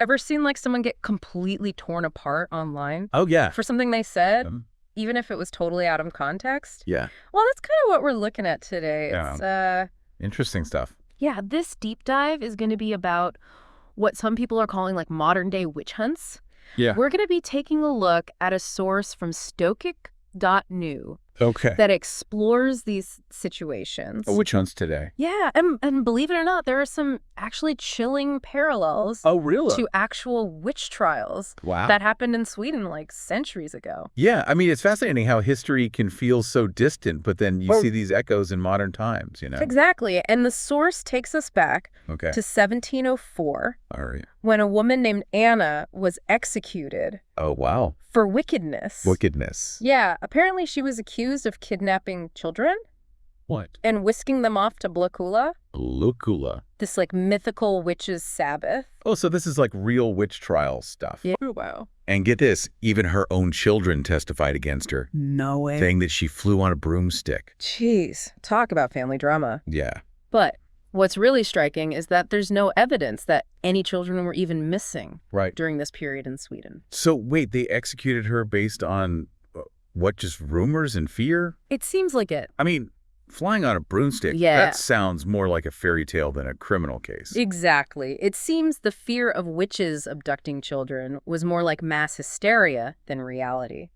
Ever seen like someone get completely torn apart online Oh, yeah. for something they said, even if it was totally out of context? Yeah. Well, that's kind of what we're looking at today. Yeah. It's Interesting stuff. yeah, this deep dive is going to be about what some people are calling like modern day witch hunts. Yeah. We're going to be taking a look at a source from stoic.new Okay. that explores these situations. Witch hunts today. Yeah, and believe it or not, there are some actually chilling parallels Oh, really? to actual witch trials Wow. that happened in Sweden like centuries ago. Yeah, I mean, it's fascinating how history can feel so distant, but then you see these echoes in modern times, you know? Exactly, and the source takes us back Okay. to 1704 All right. when a woman named Anna was executed Oh, wow. for wickedness. Wickedness. Yeah, apparently she was accused of kidnapping children What? and whisking them off to Blakula, Lucula. this like mythical witch's Sabbath. Oh, so this is like real witch trial stuff. Yeah. Wow. And get this, even her own children testified against her, No way. saying that she flew on a broomstick. Jeez, talk about family drama. Yeah. But what's really striking is that there's no evidence that any children were even missing Right. during this period in Sweden. So wait, they executed her based on what, just rumors and fear? It seems like it. I mean, flying on a broomstick, Yeah. that sounds more like a fairy tale than a criminal case. Exactly. It seems the fear of witches abducting children was more like mass hysteria than reality.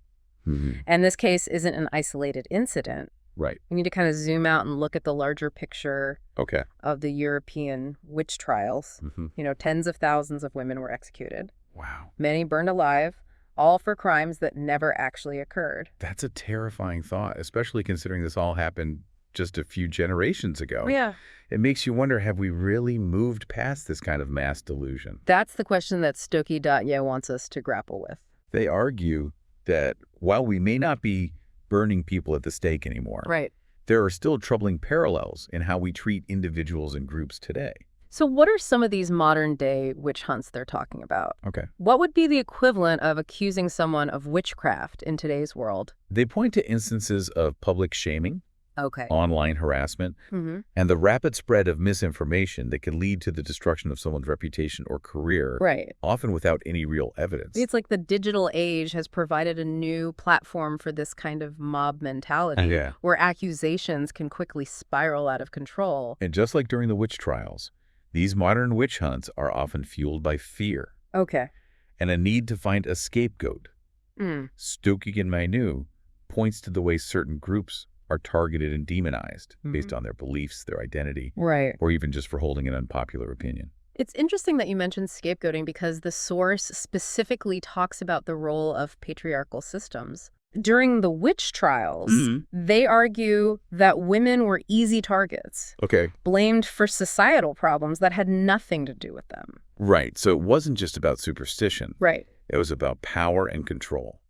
Mm-hmm. And this case isn't an isolated incident. Right. We need to kind of zoom out and look at the larger picture Okay. of the European witch trials. Mm-hmm. You know, tens of thousands of women were executed, Wow. many burned alive, all for crimes that never actually occurred. That's a terrifying thought, especially considering this all happened just a few generations ago. Yeah. It makes you wonder, have we really moved past this kind of mass delusion? That's the question that Stokie.yeah wants us to grapple with. They argue that while we may not be burning people at the stake anymore, Right. there are still troubling parallels in how we treat individuals and groups today. So what are some of these modern-day witch hunts they're talking about? Okay. What would be the equivalent of accusing someone of witchcraft in today's world? They point to instances of public shaming, Okay. online harassment, Mm-hmm. and the rapid spread of misinformation that can lead to the destruction of someone's reputation or career, Right. often without any real evidence. It's like the digital age has provided a new platform for this kind of mob mentality Yeah. where accusations can quickly spiral out of control. And just like during the witch trials, these modern witch hunts are often fueled by fear Okay. and a need to find a scapegoat. Mm. Stoking and Manu points to the way certain groups are targeted and demonized based on their beliefs, their identity, Right. or even just for holding an unpopular opinion. It's interesting that you mentioned scapegoating because the source specifically talks about the role of patriarchal systems. During the witch trials, they argue that women were easy targets, Okay. blamed for societal problems that had nothing to do with them. Right. So it wasn't just about superstition. Right. It was about power and control.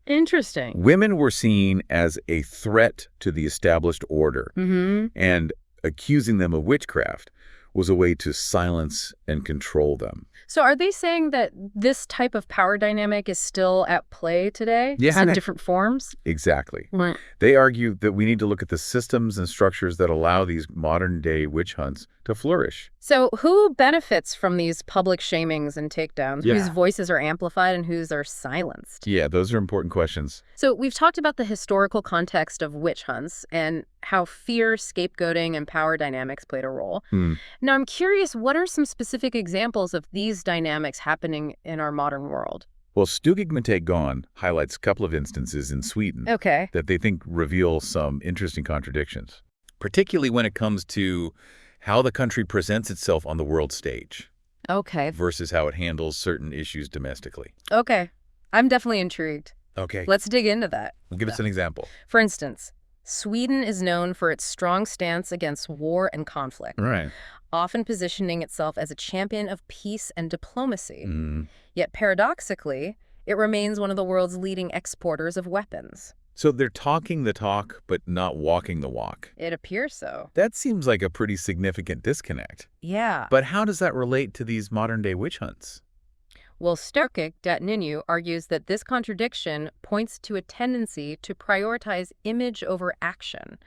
Interesting. Women were seen as a threat to the established order, Mm-hmm. and accusing them of witchcraft was a way to silence and control them. So are they saying that this type of power dynamic is still at play today? Yeah. Just in different forms? Exactly. Right. They argue that we need to look at the systems and structures that allow these modern-day witch hunts to flourish. So who benefits from these public shamings and takedowns? Yeah. Whose voices are amplified and whose are silenced? Yeah, those are important questions. So we've talked about the historical context of witch hunts and how fear, scapegoating, and power dynamics played a role. Now, I'm curious, what are some specific examples of these dynamics happening in our modern world? Well, Stugigmate highlights a couple of instances in Sweden Okay. that they think reveal some interesting contradictions, particularly when it comes to how the country presents itself on the world stage Okay. versus how it handles certain issues domestically. Okay. I'm definitely intrigued. Okay. Let's dig into that. Give us an example. For instance, Sweden is known for its strong stance against war and conflict, Right. often positioning itself as a champion of peace and diplomacy. Yet paradoxically, it remains one of the world's leading exporters of weapons. So they're talking the talk, but not walking the walk. It appears so. That seems like a pretty significant disconnect. Yeah. But how does that relate to these modern-day witch hunts? Well, Stokic argues that this contradiction points to a tendency to prioritize image over action.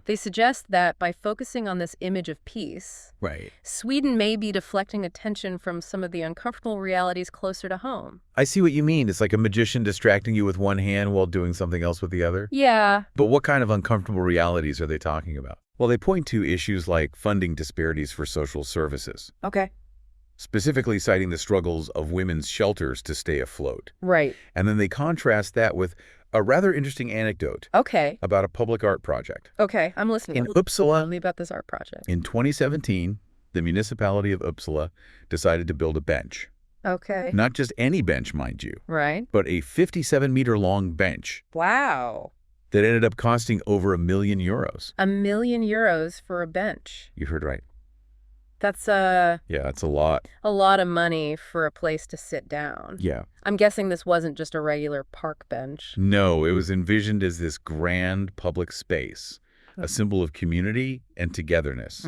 They suggest that by focusing on this image of peace, Right. Sweden may be deflecting attention from some of the uncomfortable realities closer to home. I see what you mean. It's like a magician distracting you with one hand while doing something else with the other. Yeah. But what kind of uncomfortable realities are they talking about? Well, they point to issues like funding disparities for social services, Okay. specifically citing the struggles of women's shelters to stay afloat. Right. And then they contrast that with a rather interesting anecdote Okay. about a public art project. Okay. I'm listening. In Tell Uppsala, me about this art project. in 2017, the municipality of Uppsala decided to build a bench. Okay. Not just any bench, mind you, Right. but a 57-meter-long bench Wow. that ended up costing over €1 million. €1 million for a bench. You heard right. That's Yeah, that's a lot. a lot of money for a place to sit down. Yeah. I'm guessing this wasn't just a regular park bench. No, it was envisioned as this grand public space, a symbol of community and togetherness.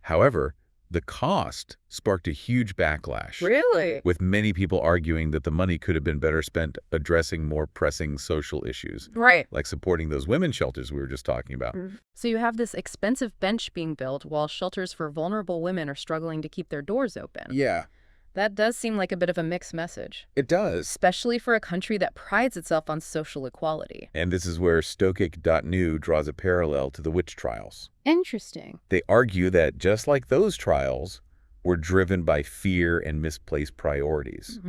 However, the cost sparked a huge backlash, Really? with many people arguing that the money could have been better spent addressing more pressing social issues, Right. like supporting those women's shelters we were just talking about. So you have this expensive bench being built while shelters for vulnerable women are struggling to keep their doors open. Yeah, That does seem like a bit of a mixed message, it does. especially for a country that prides itself on social equality. And this is where Stokic.nu draws a parallel to the witch trials. Interesting. They argue that just like those trials were driven by fear and misplaced priorities,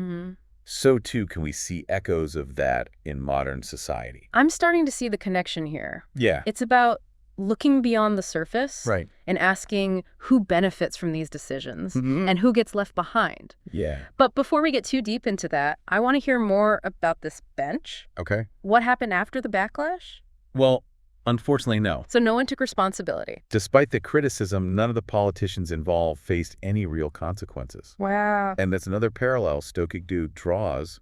so too can we see echoes of that in modern society. I'm starting to see the connection here. Yeah. It's about looking beyond the surface Right. and asking who benefits from these decisions and who gets left behind. Yeah. But before we get too deep into that, I want to hear more about this bench. Okay. What happened after the backlash? Well, unfortunately, no. So no one took responsibility. Despite the criticism, none of the politicians involved faced any real consequences. Wow. And that's another parallel Stokic.nu draws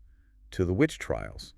to the witch trials.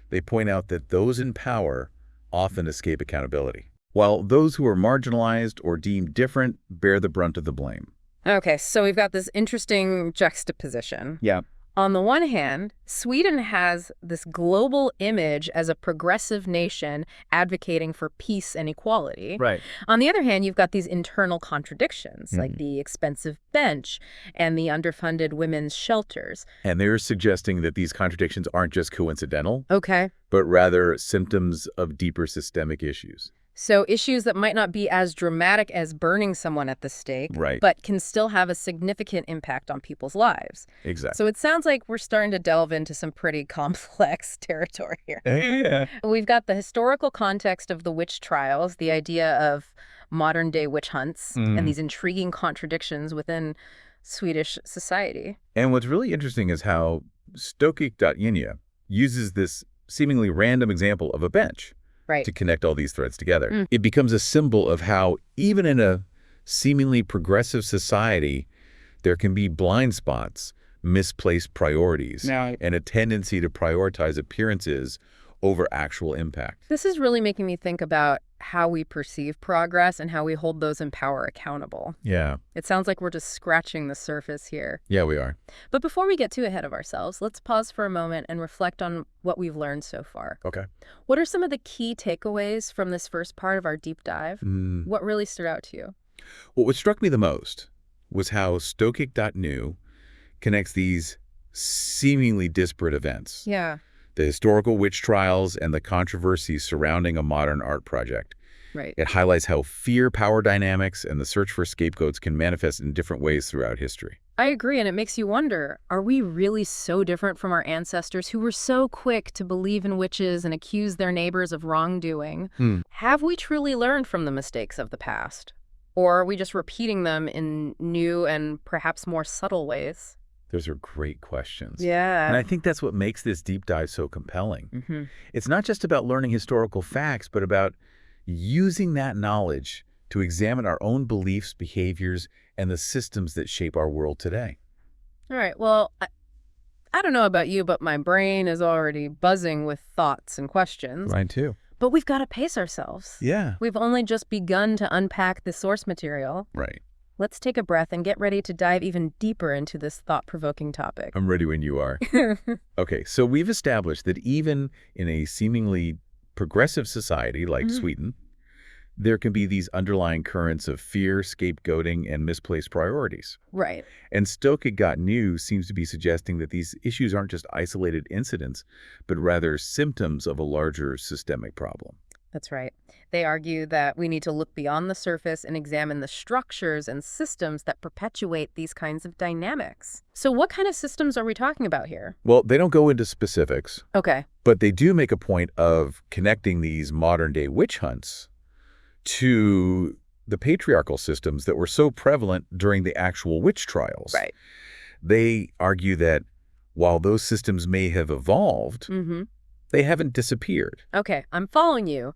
They point out that those in power often escape accountability, while those who are marginalized or deemed different bear the brunt of the blame. Okay, so we've got this interesting juxtaposition. Yeah. On the one hand, Sweden has this global image as a progressive nation advocating for peace and equality. Right. On the other hand, you've got these internal contradictions, like the expensive bench and the underfunded women's shelters. And they're suggesting that these contradictions aren't just coincidental, Okay. but rather symptoms of deeper systemic issues. So issues that might not be as dramatic as burning someone at the stake, Right. but can still have a significant impact on people's lives. Exactly. So it sounds like we're starting to delve into some pretty complex territory here. Yeah. We've got the historical context of the witch trials, the idea of modern-day witch hunts, and these intriguing contradictions within Swedish society. And what's really interesting is how Stokic.nu uses this seemingly random example of a bench Right. to connect all these threads together. It becomes a symbol of how, even in a seemingly progressive society, there can be blind spots, misplaced priorities, and a tendency to prioritize appearances over actual impact. This is really making me think about how we perceive progress and how we hold those in power accountable. Yeah. It sounds like we're just scratching the surface here. Yeah, we are. But before we get too ahead of ourselves, let's pause for a moment and reflect on what we've learned so far. Okay. What are some of the key takeaways from this first part of our deep dive? What really stood out to you? Well, what struck me the most was how Stokic.nu connects these seemingly disparate events. Yeah. The historical witch trials and the controversies surrounding a modern art project. Right. It highlights how fear, power dynamics, and the search for scapegoats can manifest in different ways throughout history. I agree, and it makes you wonder, are we really so different from our ancestors who were so quick to believe in witches and accuse their neighbors of wrongdoing? Have we truly learned from the mistakes of the past? Or are we just repeating them in new and perhaps more subtle ways? Those are great questions. Yeah. And I think that's what makes this deep dive so compelling. It's not just about learning historical facts, but about using that knowledge to examine our own beliefs, behaviors, and the systems that shape our world today. All right. Well, I don't know about you, but my brain is already buzzing with thoughts and questions. Mine too. But we've got to pace ourselves. Yeah. We've only just begun to unpack the source material. Right. Let's take a breath and get ready to dive even deeper into this thought-provoking topic. I'm ready when you are. Okay, so we've established that even in a seemingly progressive society like Sweden, there can be these underlying currents of fear, scapegoating, and misplaced priorities. Right. And Stoke Got New seems to be suggesting that these issues aren't just isolated incidents, but rather symptoms of a larger systemic problem. That's right. They argue that we need to look beyond the surface and examine the structures and systems that perpetuate these kinds of dynamics. So what kind of systems are we talking about here? Well, they don't go into specifics. Okay. But they do make a point of connecting these modern-day witch hunts to the patriarchal systems that were so prevalent during the actual witch trials. Right. They argue that while those systems may have evolved, they haven't disappeared. Okay, I'm following you.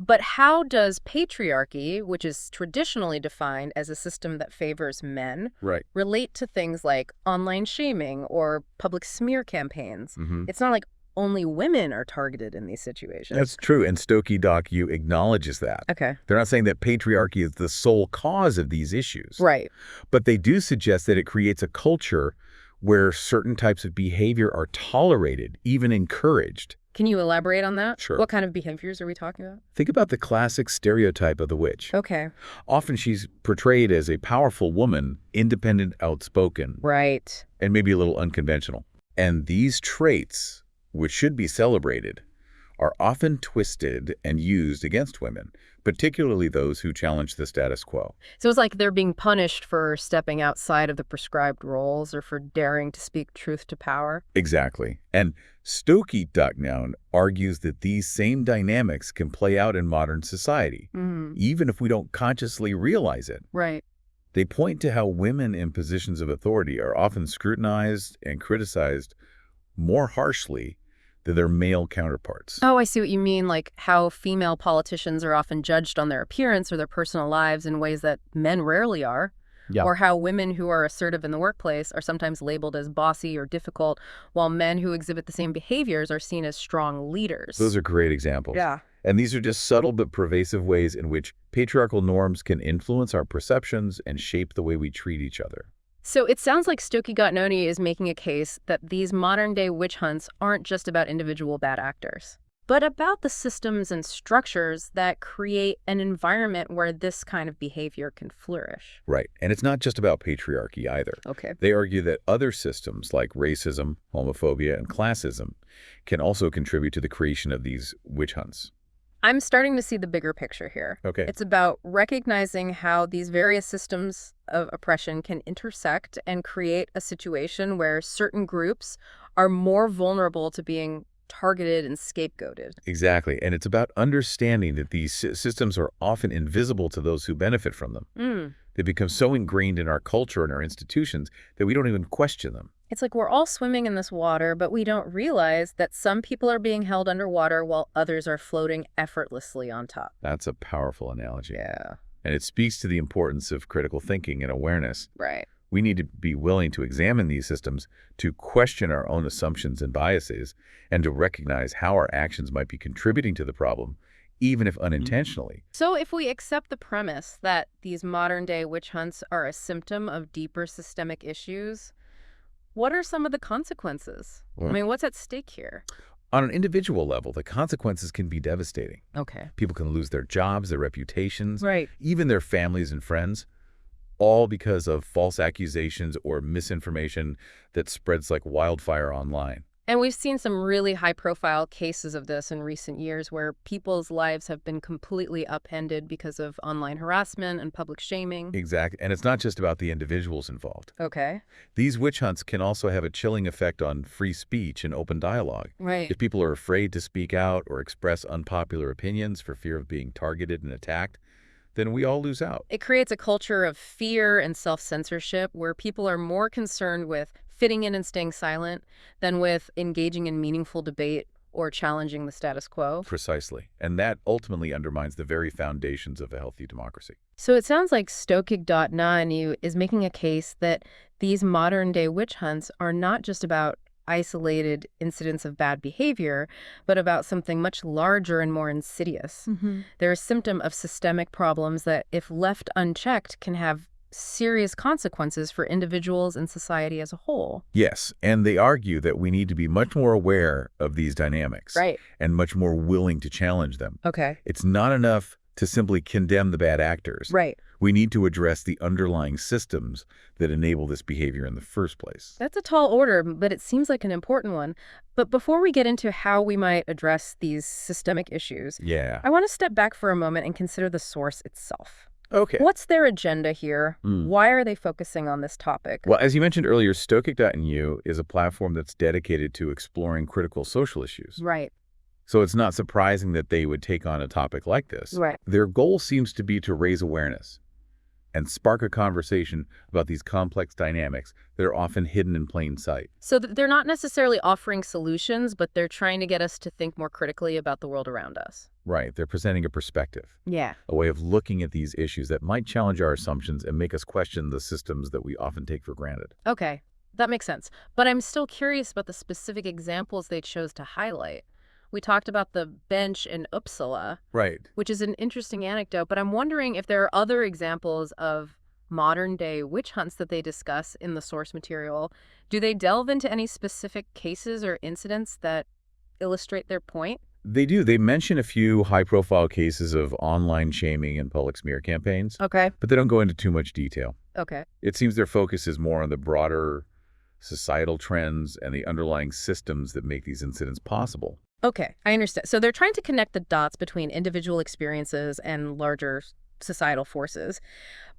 But how does patriarchy, which is traditionally defined as a system that favors men, relate to things like online shaming or public smear campaigns? It's not like only women are targeted in these situations. That's true, and Stokey.U acknowledges that. Okay. They're not saying that patriarchy is the sole cause of these issues. Right. But they do suggest that it creates a culture where certain types of behavior are tolerated, even encouraged. Can you elaborate on that? Sure. What kind of behaviors are we talking about? Think about the classic stereotype of the witch. Okay. Often she's portrayed as a powerful woman, independent, outspoken. Right. And maybe a little unconventional. And these traits, which should be celebrated, are often twisted and used against women, particularly those who challenge the status quo. So it's like they're being punished for stepping outside of the prescribed roles or for daring to speak truth to power? Exactly. And Stokey.Now argues that these same dynamics can play out in modern society, even if we don't consciously realize it. Right. They point to how women in positions of authority are often scrutinized and criticized more harshly than their male counterparts. Oh, I see what you mean, like how female politicians are often judged on their appearance or their personal lives in ways that men rarely are. Yeah. Or how women who are assertive in the workplace are sometimes labeled as bossy or difficult, while men who exhibit the same behaviors are seen as strong leaders. Those are great examples. Yeah. And these are just subtle but pervasive ways in which patriarchal norms can influence our perceptions and shape the way we treat each other. So it sounds like Stokey Got New is making a case that these modern-day witch hunts aren't just about individual bad actors, but about the systems and structures that create an environment where this kind of behavior can flourish. Right. And it's not just about patriarchy either. Okay. They argue that other systems like racism, homophobia, and classism can also contribute to the creation of these witch hunts. I'm starting to see the bigger picture here. Okay. It's about recognizing how these various systems of oppression can intersect and create a situation where certain groups are more vulnerable to being targeted and scapegoated. Exactly. And it's about understanding that these systems are often invisible to those who benefit from them. They become so ingrained in our culture and our institutions that we don't even question them. It's like we're all swimming in this water, but we don't realize that some people are being held underwater while others are floating effortlessly on top. That's a powerful analogy. Yeah. And it speaks to the importance of critical thinking and awareness. Right. We need to be willing to examine these systems, to question our own assumptions and biases, and to recognize how our actions might be contributing to the problem, even if unintentionally. So if we accept the premise that these modern-day witch hunts are a symptom of deeper systemic issues, what are some of the consequences? I mean, what's at stake here? On an individual level, the consequences can be devastating. Okay. People can lose their jobs, their reputations, right, even their families and friends, all because of false accusations or misinformation that spreads like wildfire online. And we've seen some really high-profile cases of this in recent years where people's lives have been completely upended because of online harassment and public shaming. Exactly. And it's not just about the individuals involved. Okay. These witch hunts can also have a chilling effect on free speech and open dialogue. Right. If people are afraid to speak out or express unpopular opinions for fear of being targeted and attacked, then we all lose out. It creates a culture of fear and self-censorship where people are more concerned with fitting in and staying silent than with engaging in meaningful debate or challenging the status quo. Precisely. And that ultimately undermines the very foundations of a healthy democracy. So it sounds like Stokey.Now is making a case that these modern-day witch hunts are not just about isolated incidents of bad behavior, but about something much larger and more insidious. They're a symptom of systemic problems that, if left unchecked, can have serious consequences for individuals and society as a whole. Yes, and they argue that we need to be much more aware of these dynamics. Right. And much more willing to challenge them. Okay. It's not enough to simply condemn the bad actors. Right. We need to address the underlying systems that enable this behavior in the first place. That's a tall order, but it seems like an important one. But before we get into how we might address these systemic issues, I want to step back for a moment and consider the source itself. Okay. What's their agenda here? Why are they focusing on this topic? Well, as you mentioned earlier, Stoic.nu is a platform that's dedicated to exploring critical social issues. Right. So it's not surprising that they would take on a topic like this. Right. Their goal seems to be to raise awareness and spark a conversation about these complex dynamics that are often hidden in plain sight. So they're not necessarily offering solutions, but they're trying to get us to think more critically about the world around us. Right. They're presenting a perspective. Yeah. A way of looking at these issues that might challenge our assumptions and make us question the systems that we often take for granted. Okay. That makes sense. But I'm still curious about the specific examples they chose to highlight. We talked about the bench in Uppsala, Right. which is an interesting anecdote, but I'm wondering if there are other examples of modern-day witch hunts that they discuss in the source material. Do they delve into any specific cases or incidents that illustrate their point? They do. They mention a few high-profile cases of online shaming and public smear campaigns, Okay. but they don't go into too much detail. Okay. It seems their focus is more on the broader societal trends and the underlying systems that make these incidents possible. Okay, I understand. So they're trying to connect the dots between individual experiences and larger societal forces.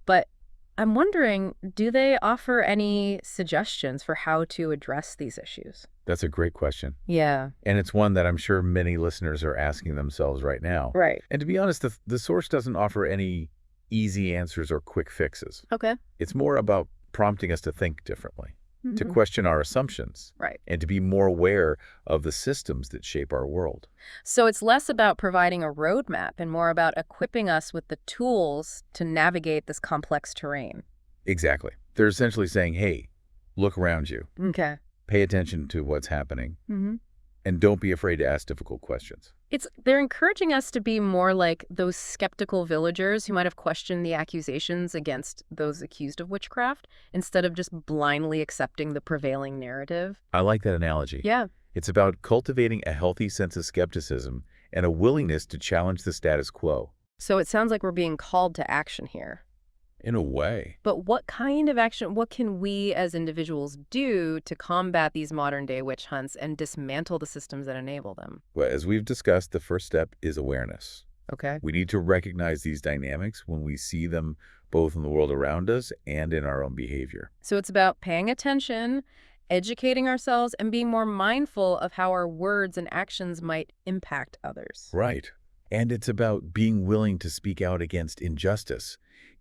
But I'm wondering, do they offer any suggestions for how to address these issues? That's a great question. Yeah. And it's one that I'm sure many listeners are asking themselves right now. Right. And to be honest, the source doesn't offer any easy answers or quick fixes. Okay. It's more about prompting us to think differently, to question our assumptions, Right. and to be more aware of the systems that shape our world. So it's less about providing a roadmap and more about equipping us with the tools to navigate this complex terrain. Exactly. They're essentially saying, hey, look around you, Okay. pay attention to what's happening, and don't be afraid to ask difficult questions. They're encouraging us to be more like those skeptical villagers who might have questioned the accusations against those accused of witchcraft instead of just blindly accepting the prevailing narrative. I like that analogy. Yeah. It's about cultivating a healthy sense of skepticism and a willingness to challenge the status quo. So it sounds like we're being called to action here. In a way. But what kind of action, what can we as individuals do to combat these modern-day witch hunts and dismantle the systems that enable them? Well, as we've discussed, the first step is awareness. Okay. We need to recognize these dynamics when we see them both in the world around us and in our own behavior. So it's about paying attention, educating ourselves, and being more mindful of how our words and actions might impact others. Right. And it's about being willing to speak out against injustice,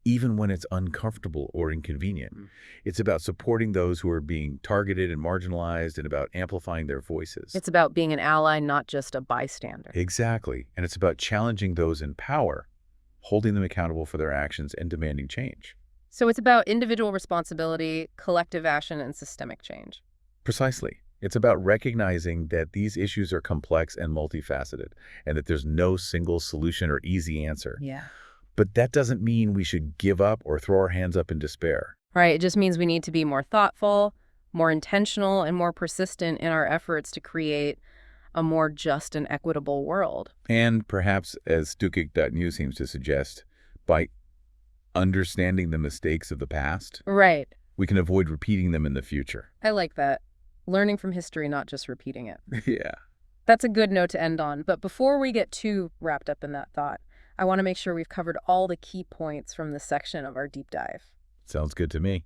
even when it's uncomfortable or inconvenient. It's about supporting those who are being targeted and marginalized and about amplifying their voices. It's about being an ally, not just a bystander. Exactly. And it's about challenging those in power, holding them accountable for their actions, and demanding change. So it's about individual responsibility, collective action, and systemic change. Precisely. It's about recognizing that these issues are complex and multifaceted, and that there's no single solution or easy answer. Yeah. But that doesn't mean we should give up or throw our hands up in despair. Right. It just means we need to be more thoughtful, more intentional, and more persistent in our efforts to create a more just and equitable world. And perhaps, as Stoic.nu seems to suggest, by understanding the mistakes of the past, Right. we can avoid repeating them in the future. I like that. Learning from history, not just repeating it. Yeah. That's a good note to end on. But before we get too wrapped up in that thought, I want to make sure we've covered all the key points from this section of our deep dive. Sounds good to me.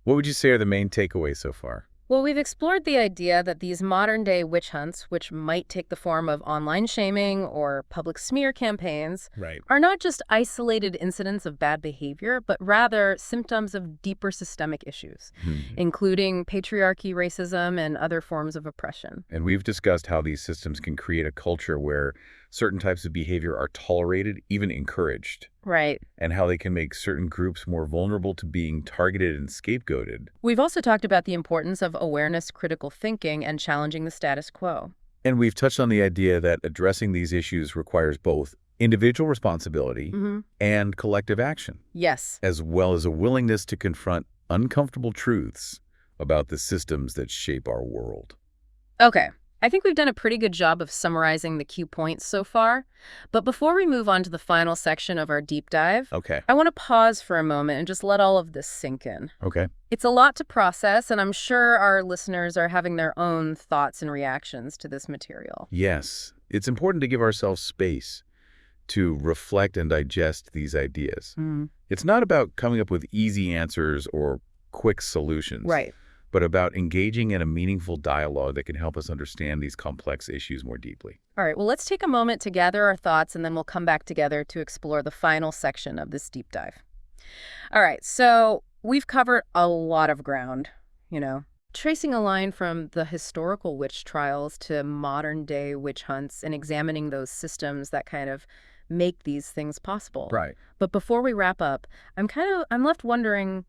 What would you say are the main takeaways so far? Well, we've explored the idea that these modern-day witch hunts, which might take the form of online shaming or public smear campaigns, are not just isolated incidents of bad behavior, but rather symptoms of deeper systemic issues, including patriarchy, racism, and other forms of oppression. And we've discussed how these systems can create a culture where certain types of behavior are tolerated, even encouraged. Right. And how they can make certain groups more vulnerable to being targeted and scapegoated. We've also talked about the importance of awareness, critical thinking, and challenging the status quo. And we've touched on the idea that addressing these issues requires both individual responsibility and collective action. Yes. As well as a willingness to confront uncomfortable truths about the systems that shape our world. Okay. I think we've done a pretty good job of summarizing the key points so far. But before we move on to the final section of our deep dive, I want to pause for a moment and just let all of this sink in. Okay. It's a lot to process, and I'm sure our listeners are having their own thoughts and reactions to this material. Yes. It's important to give ourselves space to reflect and digest these ideas. It's not about coming up with easy answers or quick solutions. Right. But about engaging in a meaningful dialogue that can help us understand these complex issues more deeply. All right, well, let's take a moment to gather our thoughts, and then we'll come back together to explore the final section of this deep dive. All right, so we've covered a lot of ground, tracing a line from the historical witch trials to modern-day witch hunts and examining those systems that kind of make these things possible. Right. But before we wrap up, I'm left wondering,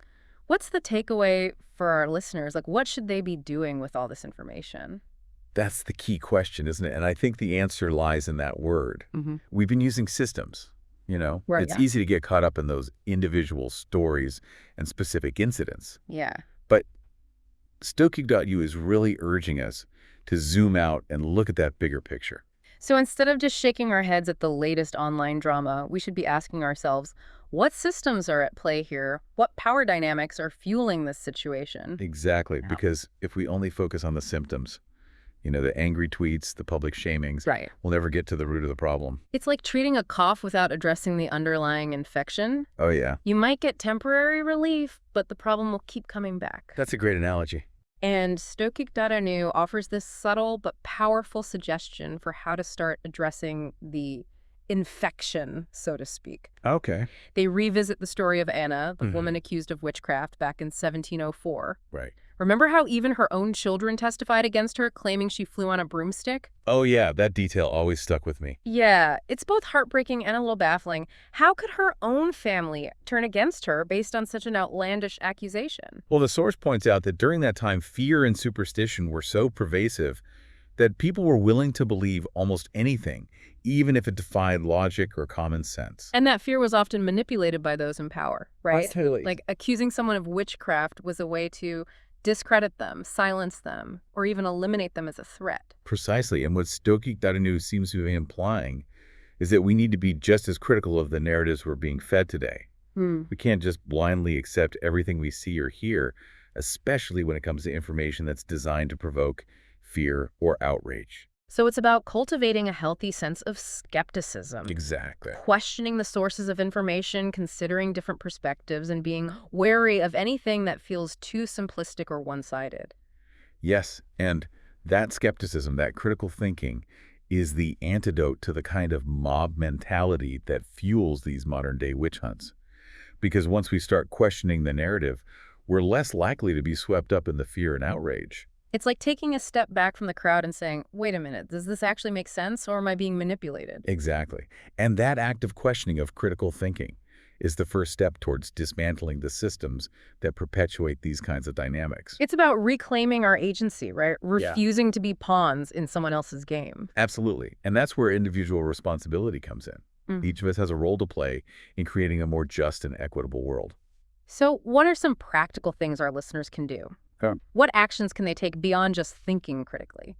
what's the takeaway for our listeners? Like, what should they be doing with all this information? That's the key question, isn't it? And I think the answer lies in that word. We've been using systems, Right, It's easy to get caught up in those individual stories and specific incidents. Yeah. But Stoking.U is really urging us to zoom out and look at that bigger picture. So instead of just shaking our heads at the latest online drama, we should be asking ourselves, what systems are at play here? What power dynamics are fueling this situation? Exactly, because if we only focus on the symptoms, the angry tweets, the public shamings, we'll never get to the root of the problem. It's like treating a cough without addressing the underlying infection. Oh, yeah. You might get temporary relief, but the problem will keep coming back. That's a great analogy. And Stoking.nu offers this subtle but powerful suggestion for how to start addressing the infection, so to speak. Okay. They revisit the story of Anna, the woman accused of witchcraft back in 1704. Right. Remember how even her own children testified against her, claiming she flew on a broomstick? Oh, yeah. That detail always stuck with me. Yeah. It's both heartbreaking and a little baffling. How could her own family turn against her based on such an outlandish accusation? Well, the source points out that during that time, fear and superstition were so pervasive that people were willing to believe almost anything, even if it defied logic or common sense. And that fear was often manipulated by those in power, right? Totally. Like, accusing someone of witchcraft was a way to discredit them, silence them, or even eliminate them as a threat. Precisely. And what Stoking.nu seems to be implying is that we need to be just as critical of the narratives we're being fed today. We can't just blindly accept everything we see or hear, especially when it comes to information that's designed to provoke fear or outrage. So it's about cultivating a healthy sense of skepticism. Exactly. Questioning the sources of information, considering different perspectives, and being wary of anything that feels too simplistic or one-sided. Yes, and that skepticism, that critical thinking, is the antidote to the kind of mob mentality that fuels these modern-day witch hunts. Because once we start questioning the narrative, we're less likely to be swept up in the fear and outrage. It's like taking a step back from the crowd and saying, wait a minute, does this actually make sense, or am I being manipulated? Exactly. And that act of questioning, of critical thinking, is the first step towards dismantling the systems that perpetuate these kinds of dynamics. It's about reclaiming our agency, right? Refusing to be pawns in someone else's game. Absolutely. And that's where individual responsibility comes in. Each of us has a role to play in creating a more just and equitable world. So what are some practical things our listeners can do? What actions can they take beyond just thinking critically?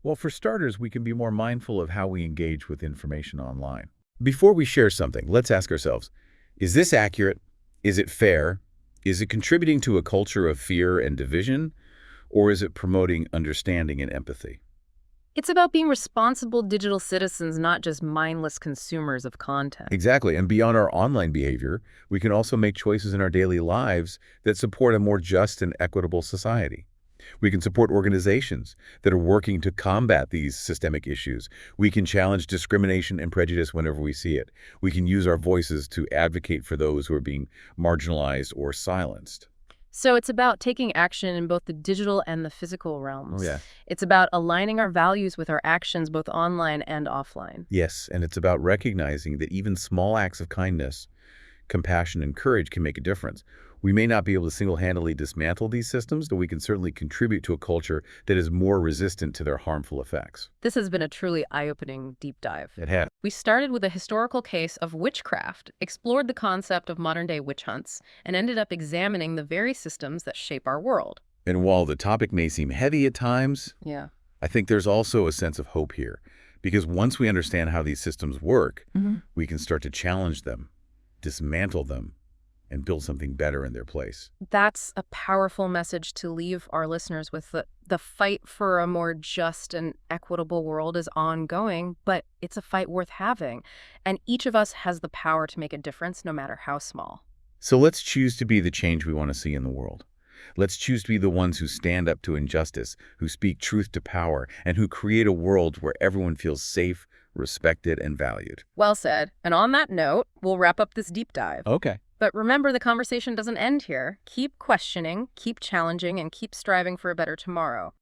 Well, for starters, we can be more mindful of how we engage with information online. Before we share something, let's ask ourselves, is this accurate? Is it fair? Is it contributing to a culture of fear and division? Or is it promoting understanding and empathy? It's about being responsible digital citizens, not just mindless consumers of content. Exactly. And beyond our online behavior, we can also make choices in our daily lives that support a more just and equitable society. We can support organizations that are working to combat these systemic issues. We can challenge discrimination and prejudice whenever we see it. We can use our voices to advocate for those who are being marginalized or silenced. So it's about taking action in both the digital and the physical realms. Yeah. It's about aligning our values with our actions both online and offline. Yes, and it's about recognizing that even small acts of kindness compassion, and courage can make a difference. We may not be able to single-handedly dismantle these systems, but we can certainly contribute to a culture that is more resistant to their harmful effects. This has been a truly eye-opening deep dive. It has. We started with a historical case of witchcraft, explored the concept of modern-day witch hunts, and ended up examining the very systems that shape our world. And while the topic may seem heavy at times, I think there's also a sense of hope here. Because once we understand how these systems work, we can start to challenge them, dismantle them, and build something better in their place. That's a powerful message to leave our listeners with. The fight for a more just and equitable world is ongoing, but it's a fight worth having. And each of us has the power to make a difference, no matter how small. So let's choose to be the change we want to see in the world. Let's choose to be the ones who stand up to injustice, who speak truth to power, and who create a world where everyone feels safe, respected, and valued. Well said. And on that note, we'll wrap up this deep dive. Okay. But remember, the conversation doesn't end here. Keep questioning, keep challenging, and keep striving for a better tomorrow.